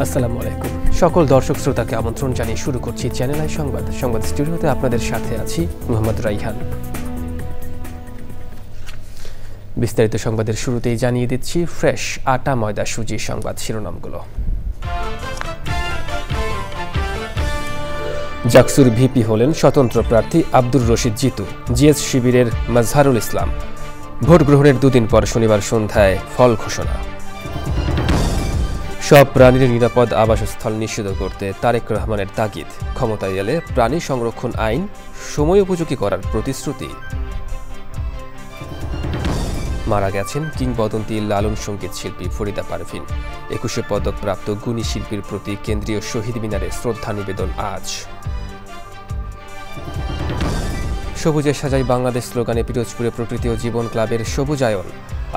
আসসালামু আলাইকুম সকল দর্শক শ্রোতাকে আমন্ত্রণ জানিয়ে শুরু করছি চ্যানেল আই সংবাদ স্টুডিওতে আপনাদের সাথে আছি মোহাম্মদ রাইহান। বিস্তারিত সংবাদের শুরুতেই জানিয়ে দিচ্ছি ফ্রেশ আটা ময়দা সুজি সংবাদ শিরোনামগুলো। জাকসুর ভিপি হলেন স্বতন্ত্র প্রার্থী আব্দুর রশিদ জিতু। জিএস শিবিরের মাজহারুল ইসলাম। ভোট গ্রহণের দুদিন পর শনিবার সন্ধ্যায় ফল ঘোষণা। সব প্রাণীর নিরাপদ আবাসস্থল নিশ্চিত করতে তারেক রহমানের তাগিদ। ক্ষমতায় এলে প্রাণী সংরক্ষণ আইন সময়োপযোগী করার প্রতিশ্রুতি। মারা গেছেন কিংবদন্তি লালন সঙ্গীত শিল্পী ফরিদা পারভিন। ২১শে পদকপ্রাপ্ত গুণী শিল্পীর প্রতি কেন্দ্রীয় শহীদ মিনারে শ্রদ্ধা নিবেদন আজ। সবুজে সাজাই বাংলাদেশ স্লোগানে পিরোজপুরে প্রকৃতি ও জীবন ক্লাবের সবুজায়ন।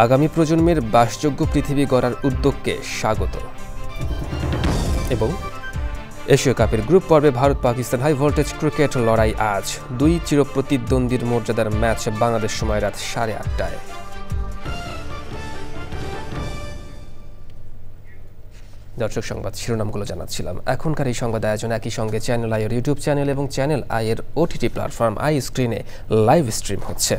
আগামী প্রজন্মের বাসযোগ্য পৃথিবী গড়ার উদ্যোগকে স্বাগত। এবং এশীয় কাপের গ্রুপ পর্বে Bharat Pakistan high voltage cricket লড়াই আজ। দুই চিরপ্রতিদ্বন্দ্বীর মর্যাদার ম্যাচ বাংলাদেশ সময় রাত 8:30টায়। দর্শক সংবাদ শিরোনামগুলো জানাচ্ছিলাম। এখনকার এই সংবাদ আয়োজন একই সঙ্গে চ্যানেল আই এর ইউটিউব চ্যানেল এবং চ্যানেল আই এর ওটিটি প্ল্যাটফর্ম আই স্ক্রিনে লাইভ স্ট্রিম হচ্ছে।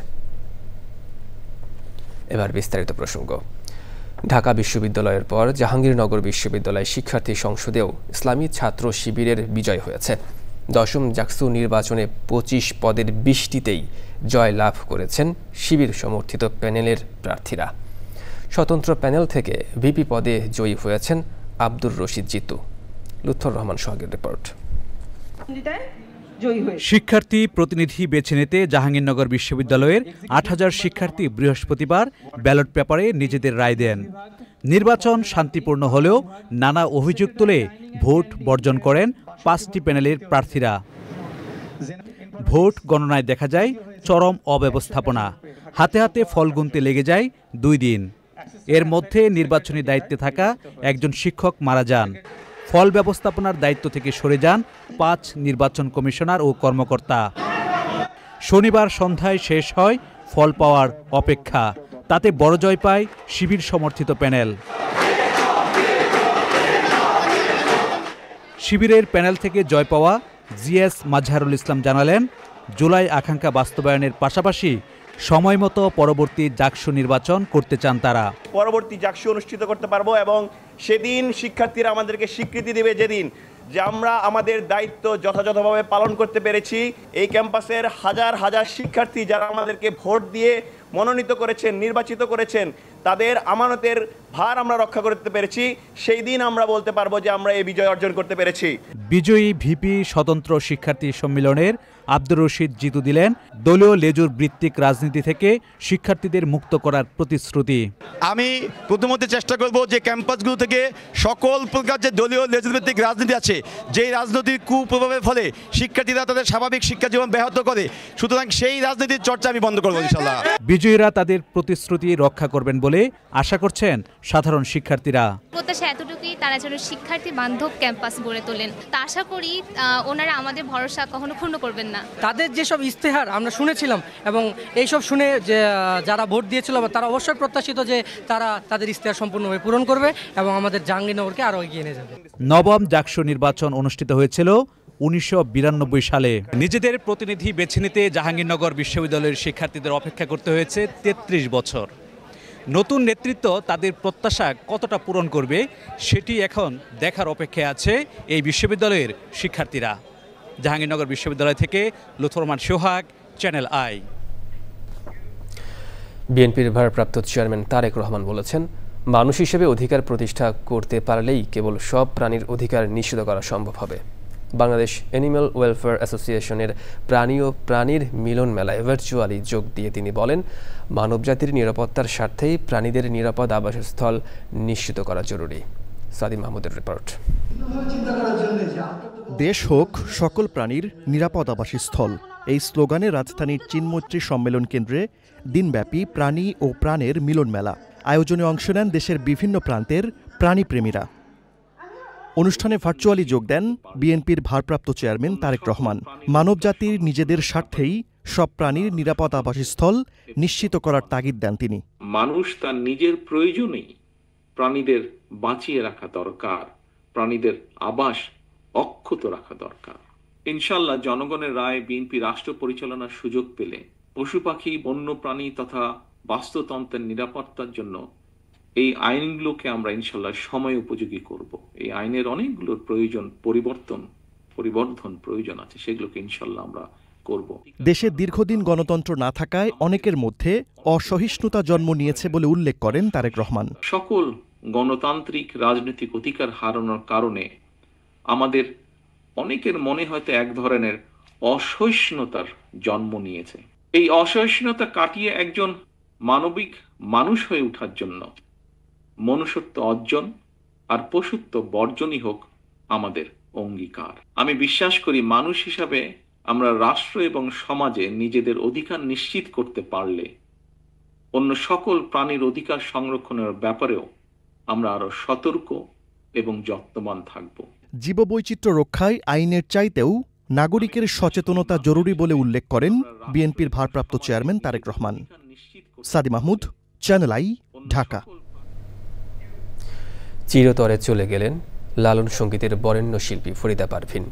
এবার বিস্তারিত প্রসঙ্গ। ঢাকা বিশ্ববিদ্যালয়ের পর জাহাঙ্গীরনগর বিশ্ববিদ্যালয় শিক্ষার্থী সংসদেও ইসলামী ছাত্র শিবিরের বিজয় হয়েছে। দশম জাকসু নির্বাচনে ২৫ পদের ২০টিতেই জয় লাভ করেছেন শিবির সমর্থিত প্যানেলের প্রার্থীরা। স্বতন্ত্র প্যানেল থেকে ভিপি পদে জয়ী হয়েছেন আব্দুর রশিদ জিতু। লুৎফর রহমান সোহাগের রিপোর্ট। শিক্ষার্থী প্রতিনিধি বেছে নিতে জাহাঙ্গীরনগর বিশ্ববিদ্যালয়ের ৮,০০০ শিক্ষার্থী বৃহস্পতিবার ব্যালট পেপারে নিজেদের রায় দেন। নির্বাচন শান্তিপূর্ণ হলেও নানা অভিযোগ তুলে ভোট বর্জন করেন ৫টি প্যানেলের প্রার্থীরা। ভোট গণনায় দেখা যায় চরম অব্যবস্থাপনা। হাতে হাতে ফল গুনতে লেগে যায় ২ দিন। এর মধ্যে নির্বাচনী দায়িত্বে থাকা একজন শিক্ষক মারা যান। ফল ব্যবস্থাপনার দায়িত্ব থেকে সরে যান ৫ নির্বাচন কমিশনার ও কর্মকর্তা। শনিবার সন্ধ্যায় শেষ হয় ফল পাওয়ার অপেক্ষা। তাতে বড় জয় পায় শিবির সমর্থিত প্যানেল। শিবিরের প্যানেল থেকে জয় পাওয়া জিএস মাজহারুল ইসলাম জানালেন, জুলাই আকাঙ্ক্ষা বাস্তবায়নের পাশাপাশি সময়মতো পরবর্তী জাকসু নির্বাচন করতে চান তারা। পরবর্তী জাকসু অনুষ্ঠিত করতে পারবো এবং সেদিন শিক্ষার্থীরা আমাদেরকে স্বীকৃতি দেবে যেদিন যে আমরা আমাদের দায়িত্ব যথাযথভাবে পালন করতে পেরেছি। এই ক্যাম্পাসের হাজার হাজার শিক্ষার্থী যারা আমাদেরকে ভোট দিয়ে মনোনীত করেছেন, নির্বাচিত করেছেন, তাদের আমানতের ভার আমরা রক্ষা করতে পেরেছি। সেই দিন আমরা বলতে পারবো যে আমরা এই বিজয় অর্জন করতে পেরেছি। বিজয়ী ভিপি স্বতন্ত্র শিক্ষার্থী সম্মেলনের আব্দুর রশিদ জিতু দিলেন দলীয় লেজুর ভিত্তিক রাজনীতি থেকে শিক্ষার্থীদের মুক্ত করার প্রতিশ্রুতি। আমি প্রথমত চেষ্টা করব যে ক্যাম্পাসগুলো থেকে সকল প্রকার যে দলীয় লেজুর ভিত্তিক রাজনীতি আছে, যেই রাজনৈতিক কুপ্রভাবের ফলে শিক্ষার্থীরা তাদের স্বাভাবিক শিক্ষা জীবন ব্যাহত করে, সুতরাং সেই রাজনীতির চর্চা আমি বন্ধ করবো ইনশাআল্লাহ। বিজয়ীরা তাদের প্রতিশ্রুতি রক্ষা করবেন বলে আশা করছেন সাধারণ শিক্ষার্থীরা। প্রত্যাশা এতটুকুই, তারা যেন শিক্ষার্থী বান্ধব ক্যাম্পাস গড়ে তোলেন। তা আশা করি ওনারা আমাদের ভরসা কখনো ক্ষুণ্ণ করবেন না। তাদের যেসব ইস্তেহার আমরা শুনেছিলাম এবং এইসব শুনে যে যারা ভোট দিয়েছিল তারা অবশ্যই প্রত্যাশিত যে তারা তাদের ইস্তেহার সম্পূর্ণভাবে পূরণ করবে এবং আমাদের জাহাঙ্গীরনগরকে আরও এগিয়ে নিয়ে যাবে। নবম জাকসু নির্বাচন অনুষ্ঠিত হয়েছিল ১৯৯২ সালে। নিজেদের প্রতিনিধি বেছে নিতে জাহাঙ্গীরনগর বিশ্ববিদ্যালয়ের শিক্ষার্থীদের অপেক্ষা করতে হয়েছে ৩৩ বছর। নতুন নেতৃত্ব তাদের প্রত্যাশা কতটা পূরণ করবে সেটি এখন দেখার অপেক্ষায় আছে এই বিশ্ববিদ্যালয়ের শিক্ষার্থীরা। জাহাঙ্গীরনগর বিশ্ববিদ্যালয় থেকে লুৎফর রহমান সোহাগ, চ্যানেল আই। বিএনপির ভারপ্রাপ্ত চেয়ারম্যান তারেক রহমান বলেছেন, মানুষ হিসেবে অধিকার প্রতিষ্ঠা করতে পারলেই কেবল সব প্রাণীর অধিকার নিশ্চিত করা সম্ভব হবে। বাংলাদেশ অ্যানিম্যাল ওয়েলফেয়ার অ্যাসোসিয়েশনের প্রাণী ও প্রাণীর মিলন মেলায় ভার্চুয়ালি যোগ দিয়ে তিনি বলেন, মানবজাতির নিরাপত্তার স্বার্থেই প্রাণীদের নিরাপদ আবাসস্থল নিশ্চিত করা জরুরি। সাদি মাহমুদের রিপোর্ট। দেশ হোক সকল প্রাণীর নিরাপদ আবাসস্থল, এই স্লোগানে রাজধানীর চিন্মৈত্রী সম্মেলন কেন্দ্রে দিনব্যাপী প্রাণী ও প্রাণের মিলন মেলা আয়োজনে অংশ নেন দেশের বিভিন্ন প্রান্তের প্রাণীপ্রেমীরা। অনুষ্ঠানে ভার্চুয়ালি যোগ দেন বিএনপির ভারপ্রাপ্ত চেয়ারম্যান তারেক রহমান। মানবজাতির নিজেদের স্বার্থেই সব প্রাণীর নিরাপদ আবাসস্থল নিশ্চিত করার তাগিদ দেন তিনি। মানুষ তার নিজের প্রয়োজনেই প্রাণীদের বাঁচিয়ে রাখা দরকার, প্রাণীদের আবাস অক্ষত রাখা দরকার। ইনশাআল্লাহ জনগণের রায় বিএনপি রাষ্ট্র পরিচালনার সুযোগ পেলে পশু পাখি, বন্যপ্রাণী তথা বাস্তুতন্ত্রের নিরাপত্তার জন্য এই আইনগুলোকে আমরা ইনশাআল্লাহ সময় উপযোগী করব। এই আইনের অনেকগুলোর পরিবর্ধন প্রয়োজন আছে, সেগুলোকে ইনশাআল্লাহ আমরা করব। দেশে দীর্ঘদিন গণতন্ত্র না থাকায় অনেকের মধ্যে অসহিষ্ণুতা জন্ম নিয়েছে বলে উল্লেখ করেন তারেক রহমান। সকল গণতান্ত্রিক রাজনৈতিক অধিকার হারানোর কারণে আমাদের অনেকের মনে হয়তো এক ধরনের অসহিষ্ণুতার জন্ম নিয়েছে। এই অসহিষ্ণুতা কাটিয়ে একজন মানবিক মানুষ হয়ে ওঠার জন্য মনুষ্যত্ব অর্জন আর পশুত্ব বর্জনই হোক আমাদের অঙ্গীকার। আমি বিশ্বাস করি মানুষ হিসাবে আমরা রাষ্ট্র এবং সমাজে নিজেদের অধিকার নিশ্চিত করতে পারলে অন্য সকল প্রাণীর অধিকার সংরক্ষণের ব্যাপারেও আমরা আরো সতর্ক এবং যত্নবান থাকব। জীববৈচিত্র্য রক্ষায় আইনের চাইতেও নাগরিকের সচেতনতা জরুরি বলে উল্লেখ করেন বিএনপির ভারপ্রাপ্ত চেয়ারম্যান তারেক রহমান। সাদি মাহমুদ, চ্যানেল আই, ঢাকা। চিরতরে চলে গেলেন লালন সঙ্গীতের বরেণ্য শিল্পী ফরিদা পারভিন।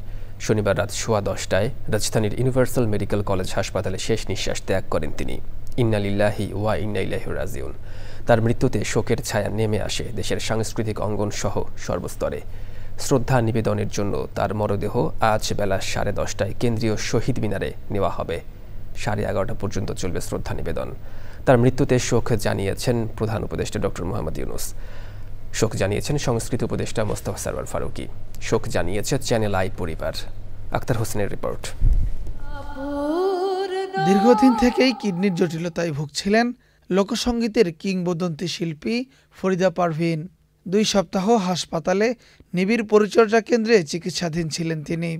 শনিবার রাত 10:15টায় রাজধানীর ইউনিভার্সাল মেডিকেল কলেজ হাসপাতালে শেষ নিঃশ্বাস ত্যাগ করেন তিনি। ইন্না লিল্লাহি ওয়া ইন্না ইলাইহি রাজিউন। তার মৃত্যুতে শোকের ছায়া নেমে আসে দেশের সাংস্কৃতিক অঙ্গন সহ সর্বস্তরে। শ্রদ্ধা নিবেদনের জন্য তার মরদেহ আজ বেলা 10:30টায় কেন্দ্রীয় শহীদ মিনারে নেওয়া হবে। 11:30 পর্যন্ত চলবে শ্রদ্ধা নিবেদন। তার মৃত্যুতে শোক জানিয়েছেন প্রধান উপদেষ্টা ডক্টর মোহাম্মদ ইউনূস। শোক জানিয়েছেন সংস্কৃতি উপদেষ্টা মোস্তফা সরওয়ার ফারুকী। শোক জানিয়েছে চ্যানেল আই পরিবার। আক্তার হোসেনের রিপোর্ট। দীর্ঘদিন থেকেই কিডনির জটিলতায় ভুগছিলেন লোকসঙ্গীতের কিংবদন্তি শিল্পী ফরিদা পারভিন। 2 সপ্তাহ হাসপাতালে নিবিড় পরিচর্যা কেন্দ্রে চিকিৎসাধীন ছিলেন তিনি।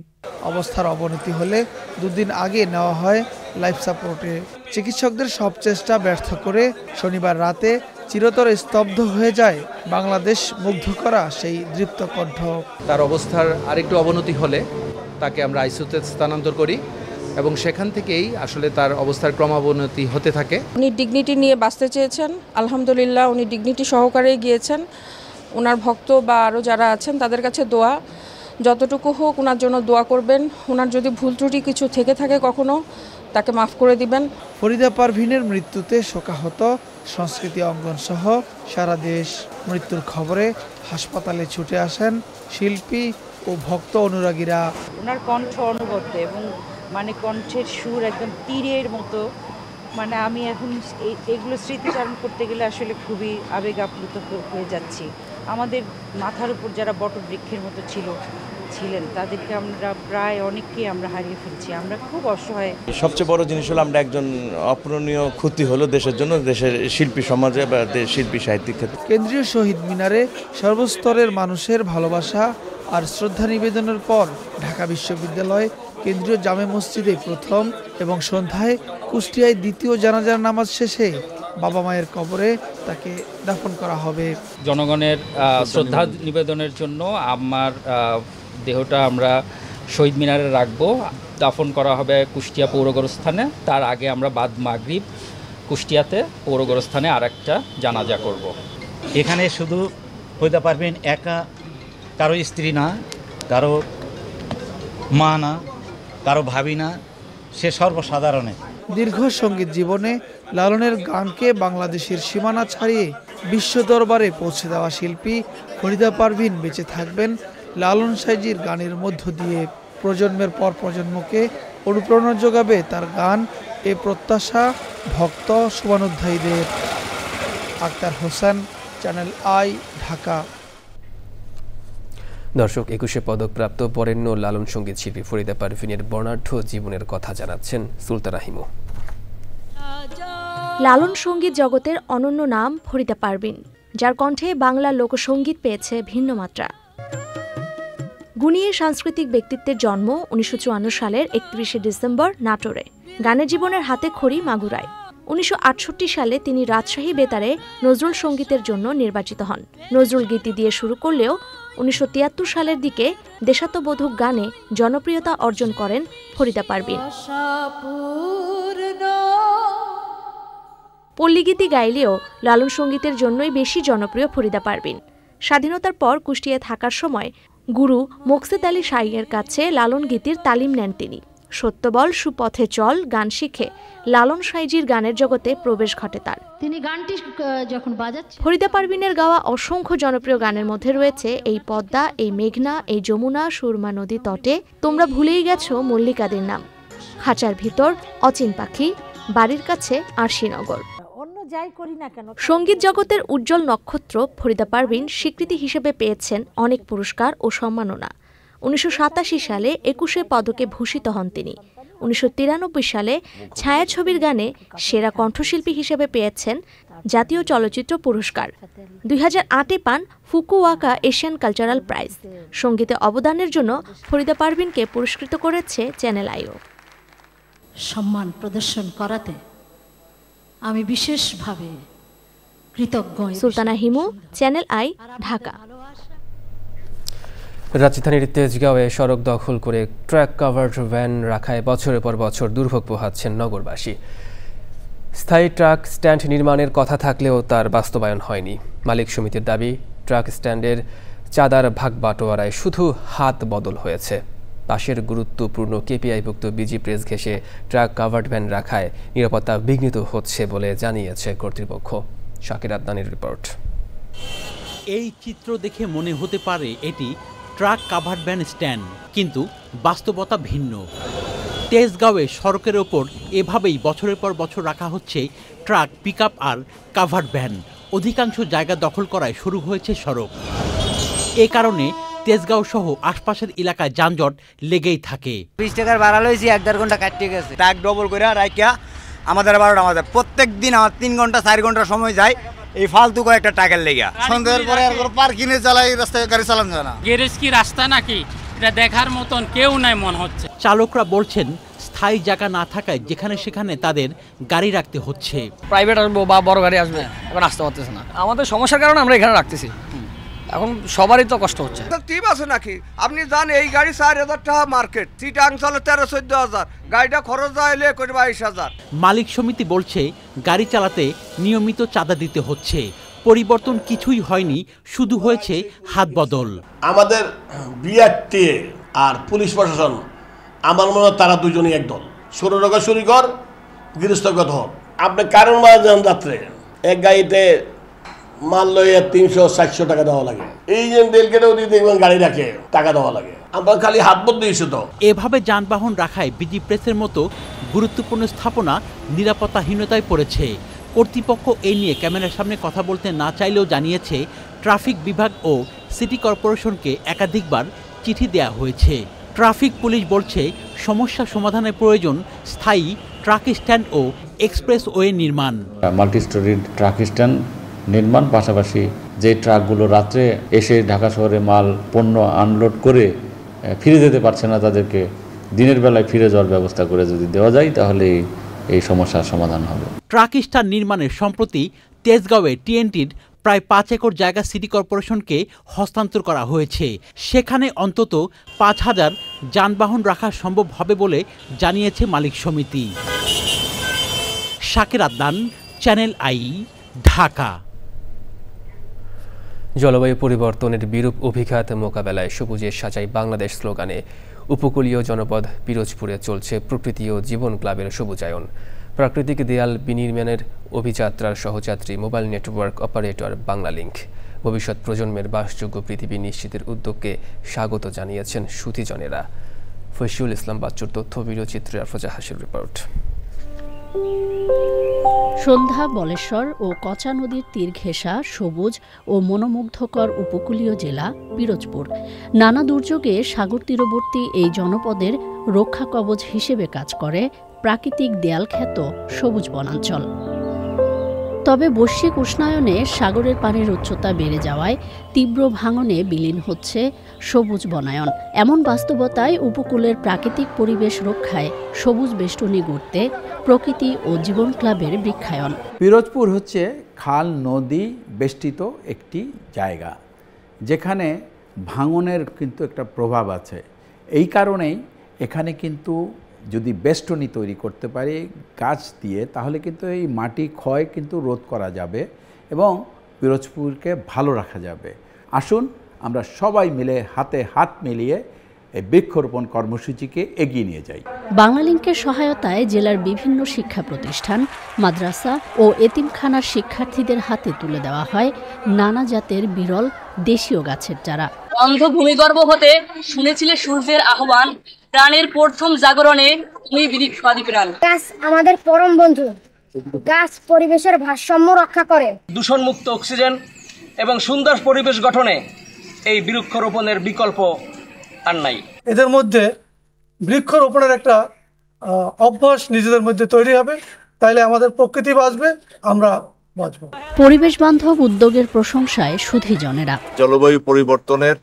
অবস্থার অবনতি হলে 2 দিন আগে নেওয়া হয় লাইফ সাপোর্টে। চিকিৎসকদের সব চেষ্টা ব্যর্থ করে শনিবার রাতে চিরতরে স্তব্ধ হয়ে যায় বাংলাদেশ মুগ্ধ করা সেই দৃপ্ত কণ্ঠ। তার অবস্থার আরেকটু অবনতি হলে তাকে আমরা আইসিইউতে স্থানান্তর করি এবং সেখান থেকেই আসলে তার অবস্থার ক্রমাবনতি হতে থাকে। উনি ডিগনিটি নিয়ে বাঁচতে চেয়েছেন, আলহামদুলিল্লাহ উনি ডিগনিটি সহকারে গিয়েছেন। ওনার ভক্ত বা আরও যারা আছেন তাদের কাছে দোয়া, যতটুকু হোক ওনার জন্য দোয়া করবেন। ওনার যদি ভুল ত্রুটি কিছু থেকে থাকে কখনো, তাকে মাফ করে দিবেন। ফরিদা পারভিনের মৃত্যুতে শোকাহত সংস্কৃতি অঙ্গন সহ সারা দেশ। মৃত্যুর খবরে হাসপাতালে ছুটে আসেন শিল্পী ও ভক্ত অনুরাগীরা। ওনার কণ্ঠ অনবদ্য এবং কণ্ঠের সুর একদম তীরের মতো। আমি এখন এগুলো স্মৃতিচারণ করতে গেলে আসলে খুবই আবেগ আপ্লুত হয়ে যাচ্ছি। আমাদের মাথার উপর যারা বটবৃক্ষের মতো ছিলেন তাদেরকে আমরা প্রায় অনেককেই আমরা হারিয়ে ফেলছি। আমরা খুব অসহায়। সবচেয়ে বড় জিনিস হলো আমরা একজন অপূরণীয় ক্ষতি হলো দেশের জন্য, দেশের শিল্পী সমাজে বা শিল্পী সাহিত্যিক ক্ষেত্রে। কেন্দ্রীয় শহীদ মিনারে সর্বস্তরের মানুষের ভালোবাসা আর শ্রদ্ধা নিবেদনের পর ঢাকা বিশ্ববিদ্যালয় কেন্দ্রীয় জামে মসজিদে প্রথম এবং সন্ধ্যায় কুষ্টিয়ায় দ্বিতীয় জানাজার নামাজ শেষে বাবা মায়ের কবরে তাকে দাফন করা হবে। জনগণের শ্রদ্ধা নিবেদনের জন্য আমার দেহটা আমরা শহীদ মিনারে রাখবো। দাফন করা হবে কুষ্টিয়া পৌর গোরস্থানে। তার আগে আমরা বাদ মাগরিব কুষ্টিয়াতে পৌর গোরস্থানে আরেকটা জানাজা করব। এখানে শুধু ফরিদা পারভিন একা, কারো স্ত্রী না, কারো মা না, কারো ভাবি না, সে সর্বসাধারণে। দীর্ঘ সঙ্গীত জীবনে লালনের গানকে বাংলাদেশের সীমানা ছাড়িয়ে বিশ্ব দরবারে পৌঁছে দেওয়া শিল্পী ফরিদা পারভিন বেঁচে থাকবেন লালন সাইজির গানের মধ্য দিয়ে। প্রজন্মের পর প্রজন্মকে অনুপ্রেরণা যোগাবে তার গান, এ প্রত্যাশা ভক্ত শুভানুধ্যায়ীদের। Akhtar Hossain, channel I, Dhaka. দর্শক, 21শে পদকপ্রাপ্ত বরেণ্য লালন সঙ্গীত শিল্পী ফরিদা পারভিনের বর্ণাঢ্য জীবনের কথা জানাচ্ছেন সুলতানা হিমু। লালন সঙ্গীত জগতের অনন্য নাম ফরিদা পারভিন, যার কণ্ঠে বাংলা লোকসঙ্গীত পেয়েছে ভিন্ন মাত্রা। গুণী সাংস্কৃতিক ব্যক্তিত্বের জন্ম 1954 সালের 31শে ডিসেম্বর নাটোরে। গানের জীবনের হাতে খড়ি মাগুরায়। 1968 সালে তিনি রাজশাহী বেতারে নজরুল সঙ্গীতের জন্য নির্বাচিত হন। নজরুল গীতি দিয়ে শুরু করলেও 1973 সালের দিকে দেশাত্মবোধক গানে জনপ্রিয়তা অর্জন করেন ফরিদা পারভিন। পল্লীগীতি গাইলেও লালন সঙ্গীতের জন্যই বেশি জনপ্রিয় ফরিদা পারভিন। স্বাধীনতার পর কুষ্টিয়ায় থাকার সময় গুরু মোকসেদ আলী শাহীর কাছে লালন গীতির তালিম নেন তিনি। সত্যবল সুপথে চল গান শিখে লালন সাইজির গানের জগতে প্রবেশ ঘটে তার। তিনি গানটি যখন বাজাচ্ছেন, ফরিদা পারভিনের গাওয়া অসংখ্য জনপ্রিয় গানের মধ্যে রয়েছে এই পদ্মা, এই মেঘনা, এই যমুনা, সুরমা নদী তটে তোমরা ভুলেই গেছো মল্লিকাদের নাম, খাঁচার ভিতর, অচিন পাখি, বাড়ির কাছে আরশিনগর। সঙ্গীত জগতের উজ্জ্বল নক্ষত্র ফরিদা পারভিন স্বীকৃতি হিসেবে পেয়েছেন অনেক পুরস্কার ও সম্মাননা। 1987 সালে 21 পদকে ভূষিত হন তিনি। 1993 সালে ছায়াছবির গানে সেরা কণ্ঠশিল্পী হিসেবে পেয়েছেন জাতীয় চলচ্চিত্র পুরস্কার। 2008-এ পান ফুকুওয়াকা এশিয়ান কালচারাল প্রাইজ। সঙ্গীতে অবদানের জন্য ফরিদা পারভিনকে পুরস্কৃত করেছে চ্যানেল আইও। সম্মান প্রদর্শন করাতে আমি বিশেষভাবে কৃতজ্ঞ। Sultana Himu, channel I, Dhaka. রাজধানীর তেজগাঁওয়ে সড়ক দখল করে ট্রাক কাভার্ড ভ্যান রাখায় বছরের পর বছর দুর্ভোগ পোহাচ্ছেন নগরবাসী। স্থায়ী ট্রাক স্ট্যান্ড নির্মাণের কথা থাকলেও তার বাস্তবায়ন হয়নি। মালিক সমিতির দাবি, ট্রাক স্ট্যান্ডের চাঁদার ভাগ বাটোয়ারায় শুধু হাত বদল হয়েছে। পাশের গুরুত্বপূর্ণ কেপিআইভুক্ত বিজি প্রেস ঘেঁষে ট্রাক কাভার্ড ভ্যান রাখায় নিরাপত্তা বিঘ্নিত হচ্ছে বলে জানিয়েছে কর্তৃপক্ষ। শাকির আদনানের রিপোর্ট। এই চিত্র দেখে মনে হতে পারে এটি ট্রাক কাভার্ড ভ্যান স্ট্যান্ড, কিন্তু বাস্তবতা ভিন্ন। তেজগাঁওয়ে সড়কের ওপর এভাবেই বছরের পর বছর রাখা হচ্ছে ট্রাক, পিকআপ আর কাভার্ড ভ্যান। অধিকাংশ জায়গা দখল করায় শুরু হয়েছে সড়ক। এ কারণে তেজগাঁও সহ আশপাশের এলাকায় যানজট লেগেই থাকে। 20 টাকার ভাড়া লইছি, 1-1.5 ঘন্টা কাটতে গেছে। ট্রাক ডবল করে রাখিয়া আমাদের 12টা আমাদের প্রত্যেক দিন আমার 3 ঘন্টা 4 ঘন্টা সময় যায় এই ফালতু কয়েকটা টাকার লেগা। সন্ধ্যার পরে আর পার্কিংয়ে চালাই, রাস্তায় গাড়ি চালানো যায় না। গ্যারেজ কি রাস্তা নাকি, এটা দেখার মতন কেউ নাই মনে হচ্ছে। চালকরা বলছেন স্থায়ী জায়গা না থাকায় যেখানে সেখানে তাদের গাড়ি রাখতে হচ্ছে। প্রাইভেট আসবো বা বড় গাড়ি আসবে, এখন আসতে পারতেছে না। আমাদের সমস্যার কারণে আমরা এখানে রাখতেছি। এখন সবারই তো কষ্ট হচ্ছে। টিপ আছে নাকি? আপনি জানেন এই গাড়ি 4000 টাকা মার্কেট, চিটাং চলে 13-14 গাড়িটা খরচ যায় 22,000। মালিক সমিতি বলছে গাড়ি চালাতে নিয়মিত চাঁদা দিতে হচ্ছে। পরিবর্তন কিছুই হয়নি, শুধু হয়েছে হাত বদল। আমাদের বিআরটিএ আর পুলিশ প্রশাসন আমার মনে হয় তারা দুজনই একদল। ষোড়রোগা শরীকর, গৃহস্থগত হন। আপনি কারণ মারা যান যাত্রে, এক গাড়িতে মাল লইয়া 300-400 টাকা দেওয়া লাগে। এই যে তেলকেটেও দিয়ে দেখবেন গাড়ি রাখে টাকা দেওয়া লাগে। আমরা খালি হাত বদলিয়েছি তো। এভাবে যানবাহন রাখায় বিজি প্রেসের মতো গুরুত্বপূর্ণ স্থাপনা নিরাপত্তাহীনতায় পড়েছে। কর্তৃপক্ষ এই নিয়ে ক্যামেরার সামনে কথা বলতে না চাইলেও জানিয়েছে ট্রাফিক বিভাগ ও সিটি কর্পোরেশনকে একাধিকবার চিঠি দেওয়া হয়েছে। ট্রাফিক পুলিশ বলছে সমস্যা সমাধানের প্রয়োজন স্থায়ী ট্রাক স্ট্যান্ড ও এক্সপ্রেসওয়ে নির্মাণ। মাল্টি স্টোরি ট্রাক স্ট্যান্ড নির্মাণ, পাশাপাশি যে ট্রাকগুলো রাত্রে এসে ঢাকা শহরে মাল পণ্য আনলোড করে ফিরে যেতে পারছে না, তাদেরকে দিনের বেলায় ফিরে যাওয়ার ব্যবস্থা করে যদি দেওয়া যায় তাহলে এই সমস্যার সমাধান হবে। ট্রাক স্ট্যান্ড নির্মাণের সম্প্রতি তেজগাঁওয়ে টিএনটির প্রায় 5 একর জায়গা সিটি কর্পোরেশনকে হস্তান্তর করা হয়েছে। সেখানে অন্তত 5000 যানবাহন রাখা সম্ভব হবে বলে জানিয়েছে মালিক সমিতি। Shakir Adnan, channel I, Dhaka. জলবায়ু পরিবর্তনের বিরূপ অভিঘাত মোকাবেলায় সবুজের সাজাই বাংলাদেশ স্লোগানে উপকূলীয় জনপদ পিরোজপুরে চলছে প্রকৃতি ও জীবন ক্লাবের সবুজায়ন। প্রাকৃতিক দেয়াল বিনির্মাণের অভিযাত্রার সহযাত্রী মোবাইল নেটওয়ার্ক অপারেটর বাংলালিংক। ভবিষ্যৎ প্রজন্মের বাসযোগ্য পৃথিবী নিশ্চিতের উদ্যোগকে স্বাগত জানিয়েছেন সুধীজনেরা। ফৈসুল ইসলাম বাচ্চুর তথ্য, ভিডিওচিত্রে আফরোজা হাসির রিপোর্ট। সন্ধ্যা, বলেশ্বর ও কচা নদীর তীর ঘেঁষা সবুজ ও মনোমুগ্ধকর উপকূলীয় জেলা পিরোজপুর নানা দুর্যোগে সাগর তীরবর্তী এই জনপদের রক্ষা কবচ হিসেবে কাজ করে প্রাকৃতিক দেয়াল খ্যাত সবুজ বনাঞ্চল। তবে বৈশ্বিক উষ্ণায়নে সাগরের পানির উচ্চতা বেড়ে যাওয়ায় তীব্র ভাঙনে বিলীন হচ্ছে সবুজ বনায়ন। এমন বাস্তবতায় উপকূলের প্রাকৃতিক পরিবেশ রক্ষায় সবুজ বেষ্টনী গড়তে প্রকৃতি ও জীবন ক্লাবের বৃক্ষায়ন। পিরোজপুর হচ্ছে খাল নদী বেষ্টিত একটি জায়গা, যেখানে ভাঙনের কিন্তু একটা প্রভাব আছে। এই কারণেই এখানে কিন্তু যদি বেষ্টনী তৈরি করতে পারি গাছ দিয়ে, তাহলে কিন্তু এই মাটি ক্ষয় কিন্তু রোধ করা যাবে এবং পিরোজপুরকে ভালো রাখা যাবে। আসুন আমরা সবাই মিলে হাতে হাত মিলিয়ে এই বৃক্ষরোপণ কর্মসূচিকে এগিয়ে নিয়ে যাই। বাংলালিংকের সহায়তায় জেলার বিভিন্ন শিক্ষা প্রতিষ্ঠান, মাদ্রাসা ও এতিমখানার শিক্ষার্থীদের হাতে তুলে দেওয়া হয় নানা জাতের বিরল দেশীয় গাছের চারা। অন্ধ ভূমিগর্ভ হতে শুনেছিলে সূর্যের আহ্বান, প্রাণের প্রথম জাগরণে তুমি বৃক্ষবাদী প্রাণ। গাছ আমাদের পরম বন্ধু, গাছ পরিবেশের ভারসাম্য রক্ষা করে। দূষণমুক্ত অক্সিজেন এবং সুন্দর পরিবেশ গঠনে এই বৃক্ষরোপণের বিকল্প আর নাই। এদের মধ্যে বৃক্ষরোপণের একটা অভ্যাস নিজেদের মধ্যে তৈরি হবে, তাইলে আমাদের প্রকৃতি বাঁচবে, আমরা বাঁচব। পরিবেশ বান্ধব উদ্যোগের প্রশংসায় সুধীজনেরা। জলবায়ু পরিবর্তনের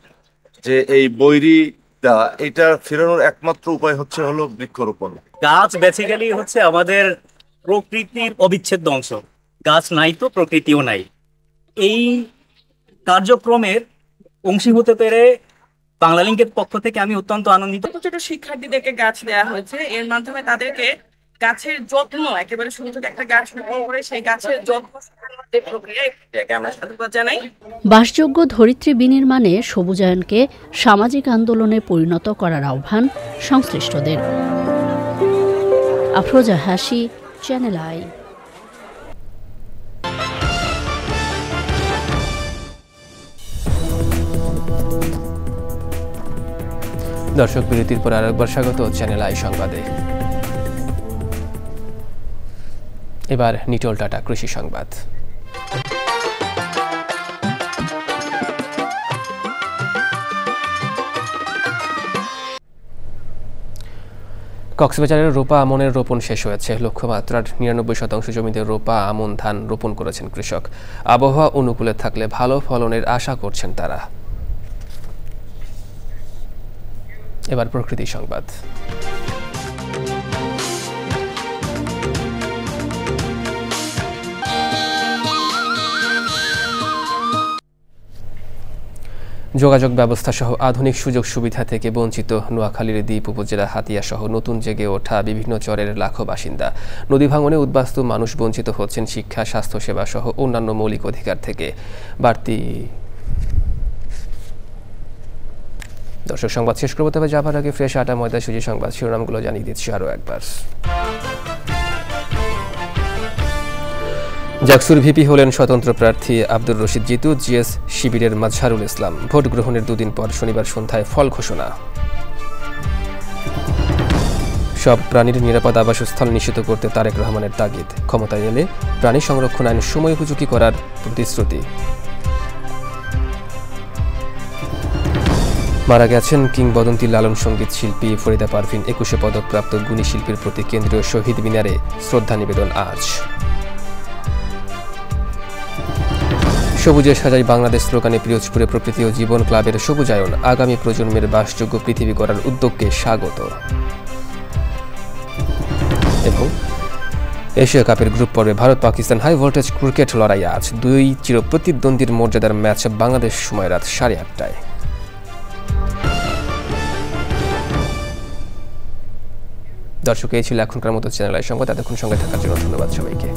যে এই বৈরিতা, এটা ফেরানোর একমাত্র উপায় হলো বৃক্ষরোপণ। গাছ বেসিক্যালি হচ্ছে আমাদের প্রকৃতির অবিচ্ছেদ্য অংশ। গাছ নাই তো প্রকৃতিও নাই। এই কার্যক্রমের অংশী হতে পেরে বাংলালিংকের পক্ষ থেকে আমি অত্যন্ত আনন্দিত। ছোট ছোট শিক্ষার্থীদেরকে গাছ দেওয়া হয়েছে, এর মাধ্যমে তাদেরকে গাছের যত্ন, একেবারে শুরু থেকে একটা গাছ রোপণ করে সেই গাছের যত্ন শেখানোর যে প্রক্রিয়া, এটাকে আমরা সাধুবাদ জানাই। বাসযোগ্য ধরিত্রী বিনির্মাণে সবুজায়নকে সামাজিক আন্দোলনে পরিণত করার আহ্বান সংশ্লিষ্টদের। আফরোজা হাসি, চ্যানেল আই। দর্শক, বিরতির পর আরেকবার স্বাগত চ্যানেল আই সংবাদে। এবার নিটোল টাটা কৃষি সংবাদ। কক্সবাজারের রোপা আমনের রোপণ শেষ হয়েছে। লক্ষ্যমাত্রার ৯৯% জমিতে রোপা আমন ধান রোপণ করেছেন কৃষক। আবহাওয়া অনুকূলে থাকলে ভালো ফলনের আশা করছেন তারা। এবার প্রকৃতি সংবাদ। যোগাযোগ ব্যবস্থা সহ আধুনিক সুযোগ সুবিধা থেকে বঞ্চিত নোয়াখালীর দ্বীপ উপজেলা হাতিয়া সহ নতুন জেগে ওঠা বিভিন্ন চরের লাখো বাসিন্দা। নদী ভাঙনে উদ্বাস্তু মানুষ বঞ্চিত হচ্ছেন শিক্ষা, স্বাস্থ্যসেবা সহ অন্যান্য মৌলিক অধিকার থেকে। বাড়তি দর্শক, সংবাদ শেষ করবো, তবে যাবার আগে ফ্রেশ আটা ময়দা সুজি সংবাদ শিরোনামগুলো জানিয়ে দিচ্ছি আরও একবার। জাকসুর ভিপি হলেন স্বতন্ত্র প্রার্থী আব্দুর রশিদ জিতু। জিএস শিবিরের মাজহারুল ইসলাম। ভোট গ্রহণের দুদিন পর শনিবার সন্ধ্যায় ফল ঘোষণা। সব প্রাণীর নিরাপদ আবাসস্থল নিশ্চিত করতে তারেক রহমানের তাগিদ। ক্ষমতায় এলে প্রাণী সংরক্ষণ আইন সময়োপযোগী করার প্রতিশ্রুতি। মারা গেছেন কিংবদন্তি লালন সঙ্গীত শিল্পী ফরিদা পারভিন। ২১শে পদকপ্রাপ্ত গুণী শিল্পীর প্রতি কেন্দ্রীয় শহীদ মিনারে শ্রদ্ধা নিবেদন আজ। সবুজে সাজাই বাংলাদেশ স্লোগানে পিরোজপুরে প্রকৃতি ও জীবন ক্লাবের সবুজায়ন। আগামী প্রজন্মের বাসযোগ্য পৃথিবী গড়ার উদ্যোগকে স্বাগত। এবং এশিয়া কাপের গ্রুপ পর্বে Bharat Pakistan high voltage cricket লড়াই আজ। দুই চিরপ্রতিদ্বন্দ্বীর মর্যাদার ম্যাচ বাংলাদেশ সময় রাত 8:30টায়। দর্শক, এই ছিল এখনকার মতো চ্যানেল আই সংবাদ। এতক্ষণ সঙ্গে থাকার জন্য ধন্যবাদ সবাইকে।